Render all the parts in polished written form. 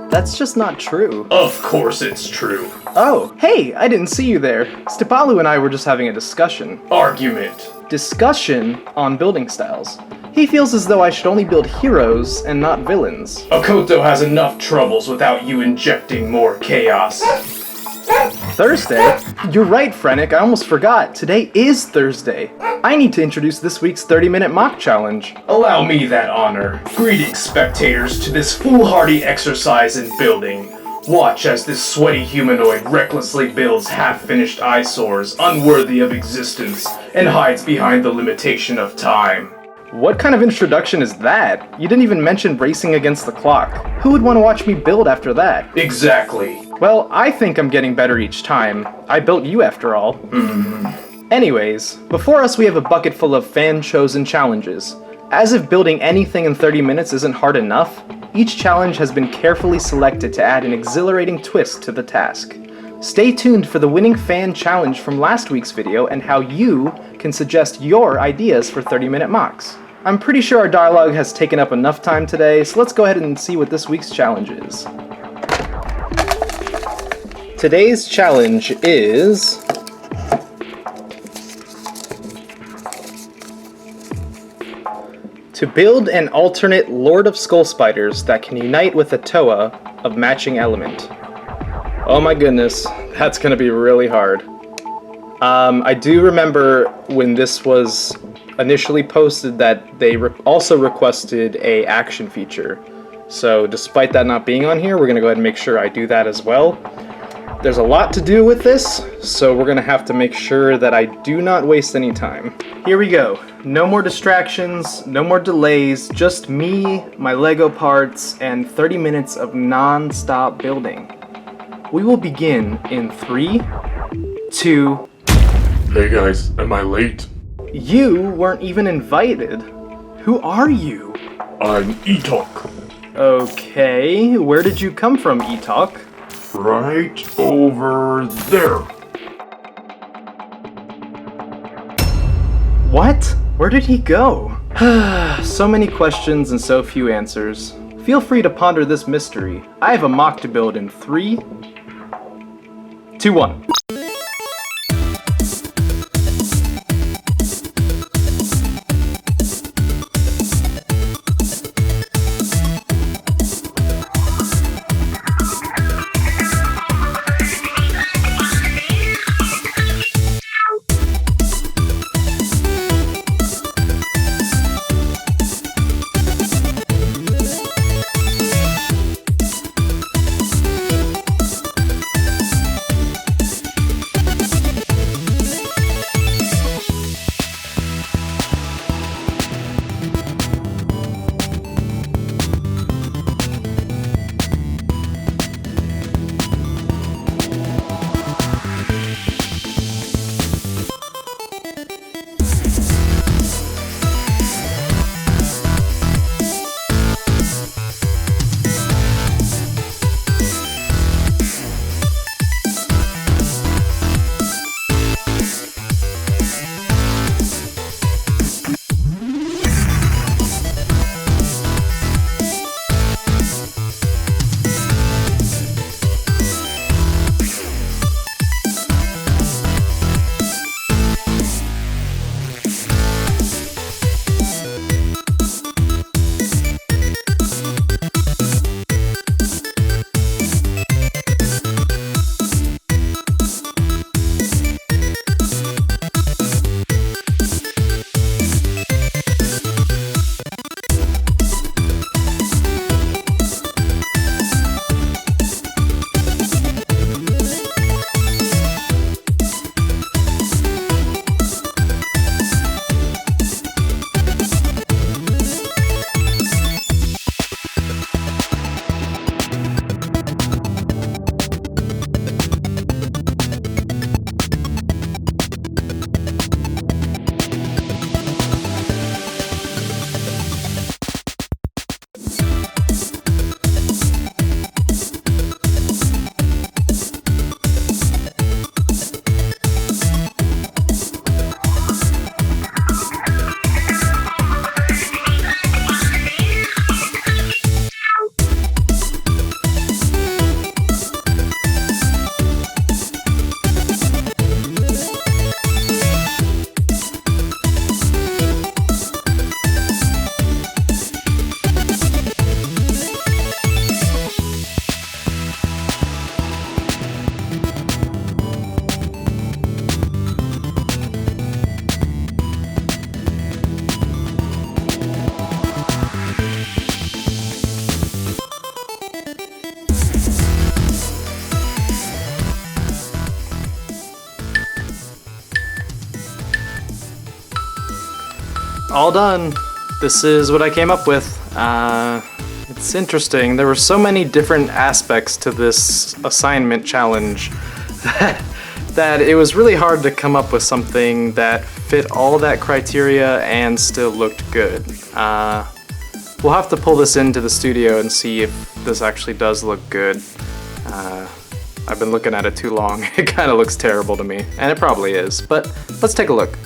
That's just not true. Of course it's true. Oh, hey, I didn't see you there. Stipalu and I were just having a discussion. Argument. Discussion on building styles. He feels as though I should only build heroes and not villains. Akoto has enough troubles without you injecting more chaos. Thursday? You're right, Frenic, I almost forgot. Today is Thursday. I need to introduce this week's 30-minute mock challenge. Allow me that honor. Greetings, spectators, to this foolhardy exercise in building. Watch as this sweaty humanoid recklessly builds half-finished eyesores unworthy of existence and hides behind the limitation of time. What kind of introduction is that? You didn't even mention racing against the clock. Who would want to watch me build after that? Exactly. Well, I think I'm getting better each time. I built you after all. Anyways, before us we have a bucket full of fan-chosen challenges. As if building anything in 30 minutes isn't hard enough, each challenge has been carefully selected to add an exhilarating twist to the task. Stay tuned for the winning fan challenge from last week's video and how you can suggest your ideas for 30-minute mocks. I'm pretty sure our dialogue has taken up enough time today, so let's go ahead and see what this week's challenge is. Today's challenge is to build an alternate Lord of Skull Spiders that can unite with a Toa of matching element. Oh my goodness, that's gonna be really hard. I do remember when this was initially posted that they also requested a action feature. So despite that not being on here, we're gonna go ahead and make sure I do that as well. There's a lot to do with this, so we're gonna have to make sure that I do not waste any time. Here we go. No more distractions, no more delays, just me, my Lego parts, and 30 minutes of non-stop building. We will begin in 3, 2... Hey guys, am I late? You weren't even invited. Who are you? I'm Etok. Okay, where did you come from, Etok? Right over there. What? Where did he go? So many questions and so few answers. Feel free to ponder this mystery. I have a mock to build in 3, 2, 1. all done. This is what I came up with. It's interesting. There were so many different aspects to this assignment challenge that it was really hard to come up with something that fit all that criteria and still looked good. We'll have to pull this into the studio and see if this actually does look good. I've been looking at it too long. It kind of looks terrible to me, and it probably is, but let's take a look.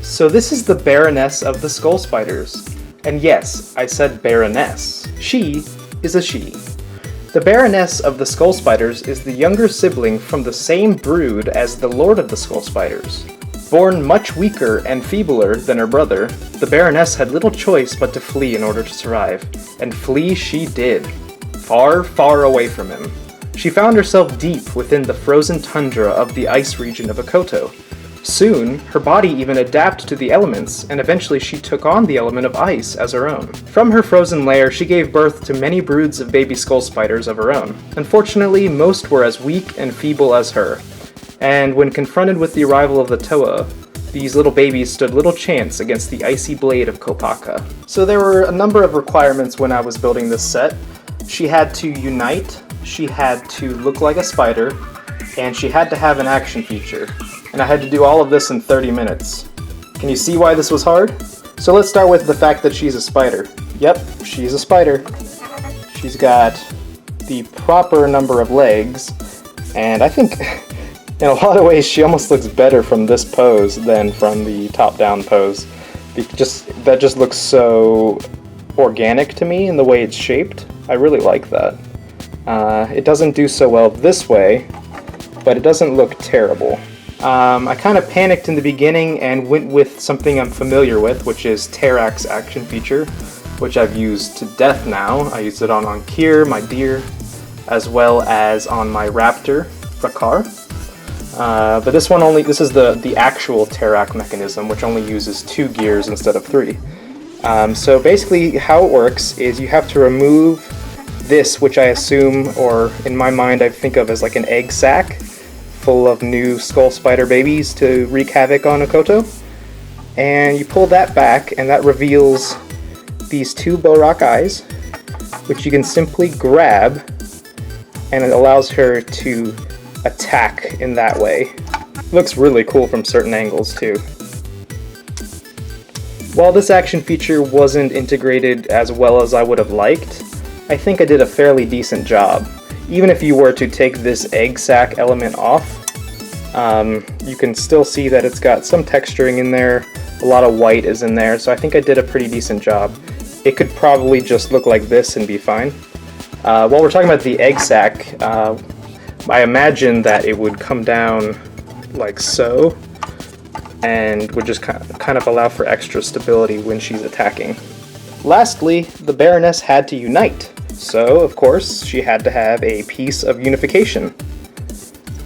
So this is the Baroness of the Skull Spiders. And yes, I said Baroness. She is a she. The Baroness of the Skull Spiders is the younger sibling from the same brood as the Lord of the Skull Spiders. Born much weaker and feebler than her brother, the Baroness had little choice but to flee in order to survive. And flee she did. Far, far away from him. She found herself deep within the frozen tundra of the ice region of Akoto. Soon, her body even adapted to the elements, and eventually she took on the element of ice as her own. From her frozen lair, she gave birth to many broods of baby skull spiders of her own. Unfortunately, most were as weak and feeble as her, and when confronted with the arrival of the Toa, these little babies stood little chance against the icy blade of Kopaka. So there were a number of requirements when I was building this set. She had to unite, she had to look like a spider, and she had to have an action feature. And I had to do all of this in 30 minutes. Can you see why this was hard? So let's start with the fact that she's a spider. Yep, she's a spider. She's got the proper number of legs, and I think in a lot of ways she almost looks better from this pose than from the top-down pose. That just looks so organic to me in the way it's shaped. I really like that. It doesn't do so well this way, but it doesn't look terrible. I kind of panicked in the beginning and went with something I'm familiar with, which is Terrak's action feature, which I've used to death now. I used it on Kier, my deer, as well as on my raptor, Rakar. But this is the actual Terrak mechanism, which only uses 2 gears instead of 3. So basically how it works is you have to remove this, which I assume, or in my mind I think of as like an egg sac, full of new skull spider babies to wreak havoc on Akoto. And you pull that back, and that reveals these 2 Borak eyes, which you can simply grab, and it allows her to attack in that way. It looks really cool from certain angles too. While this action feature wasn't integrated as well as I would have liked, I think I did a fairly decent job. Even if you were to take this egg sac element off, you can still see that it's got some texturing in there, a lot of white is in there, so I think I did a pretty decent job. It could probably just look like this and be fine. While we're talking about the egg sac, I imagine that it would come down like so, and would just kind of allow for extra stability when she's attacking. Lastly, the Baroness had to unite. So, of course, she had to have a piece of unification.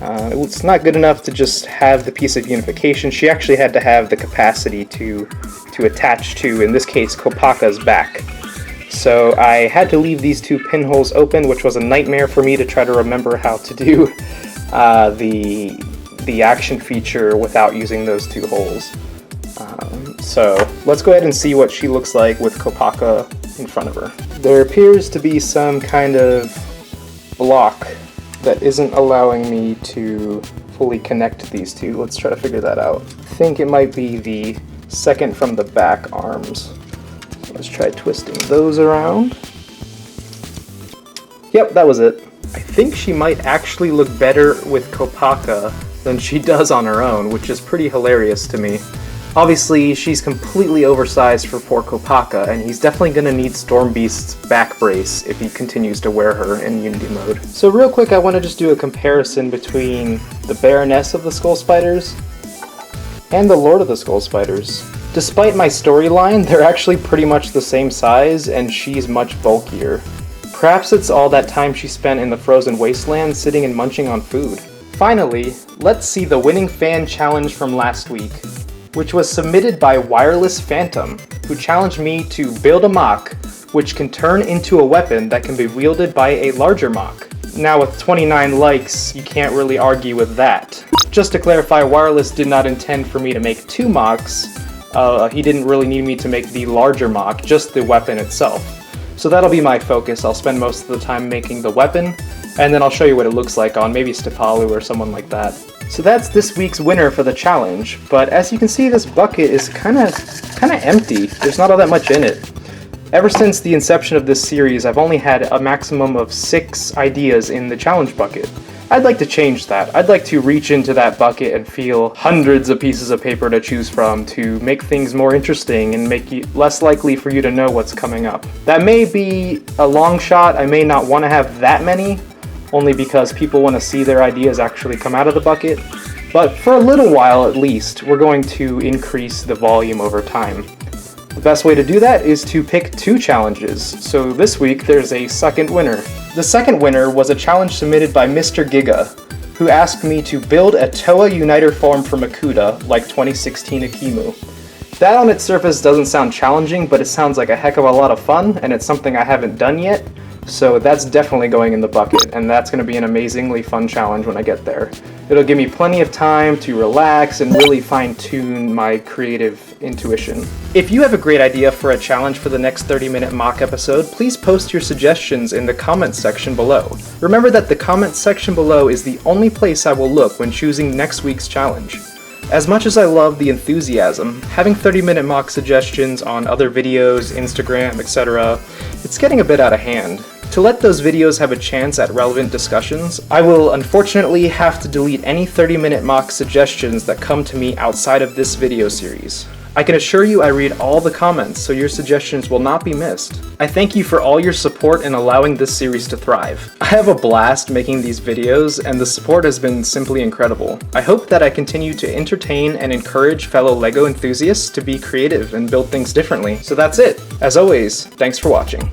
It's not good enough to just have the piece of unification. She actually had to have the capacity to attach to, in this case, Kopaka's back. So I had to leave these 2 pinholes open, which was a nightmare for me to try to remember how to do the action feature without using those 2 holes. So let's go ahead and see what she looks like with Kopaka in front of her. There appears to be some kind of block that isn't allowing me to fully connect these 2. Let's try to figure that out. I think it might be the second from the back arms. So let's try twisting those around. Yep, that was it. I think she might actually look better with Kopaka than she does on her own, which is pretty hilarious to me. Obviously, she's completely oversized for poor Kopaka, and he's definitely going to need Stormbeast's back brace if he continues to wear her in Unity mode. So real quick, I want to just do a comparison between the Baroness of the Skull Spiders and the Lord of the Skull Spiders. Despite my storyline, they're actually pretty much the same size, and she's much bulkier. Perhaps it's all that time she spent in the frozen wasteland sitting and munching on food. Finally, let's see the winning fan challenge from last week, which was submitted by Wireless Phantom, who challenged me to build a Moc which can turn into a weapon that can be wielded by a larger Moc. Now with 29 likes, you can't really argue with that. Just to clarify, Wireless did not intend for me to make 2 Mocs, He didn't really need me to make the larger mock, just the weapon itself. So that'll be my focus. I'll spend most of the time making the weapon, and then I'll show you what it looks like on maybe Stippling or someone like that. So that's this week's winner for the challenge, but as you can see, this bucket is kinda empty. There's not all that much in it. Ever since the inception of this series, I've only had a maximum of 6 ideas in the challenge bucket. I'd like to change that. I'd like to reach into that bucket and feel hundreds of pieces of paper to choose from to make things more interesting and make it less likely for you to know what's coming up. That may be a long shot. I may not want to have that many, only because people want to see their ideas actually come out of the bucket. But for a little while at least, we're going to increase the volume over time. The best way to do that is to pick 2 challenges. So this week there's a second winner. The second winner was a challenge submitted by Mr. Giga, who asked me to build a Toa Uniter form for Makuta, like 2016 Akimu. That on its surface doesn't sound challenging, but it sounds like a heck of a lot of fun, and it's something I haven't done yet, so that's definitely going in the bucket, and that's going to be an amazingly fun challenge when I get there. It'll give me plenty of time to relax and really fine-tune my creative intuition. If you have a great idea for a challenge for the next 30-minute mock episode, please post your suggestions in the comments section below. Remember that the comments section below is the only place I will look when choosing next week's challenge. As much as I love the enthusiasm, having 30-minute mock suggestions on other videos, Instagram, etc., it's getting a bit out of hand. To let those videos have a chance at relevant discussions, I will unfortunately have to delete any 30-minute mock suggestions that come to me outside of this video series. I can assure you I read all the comments, so your suggestions will not be missed. I thank you for all your support in allowing this series to thrive. I have a blast making these videos, and the support has been simply incredible. I hope that I continue to entertain and encourage fellow LEGO enthusiasts to be creative and build things differently. So that's it. As always, thanks for watching.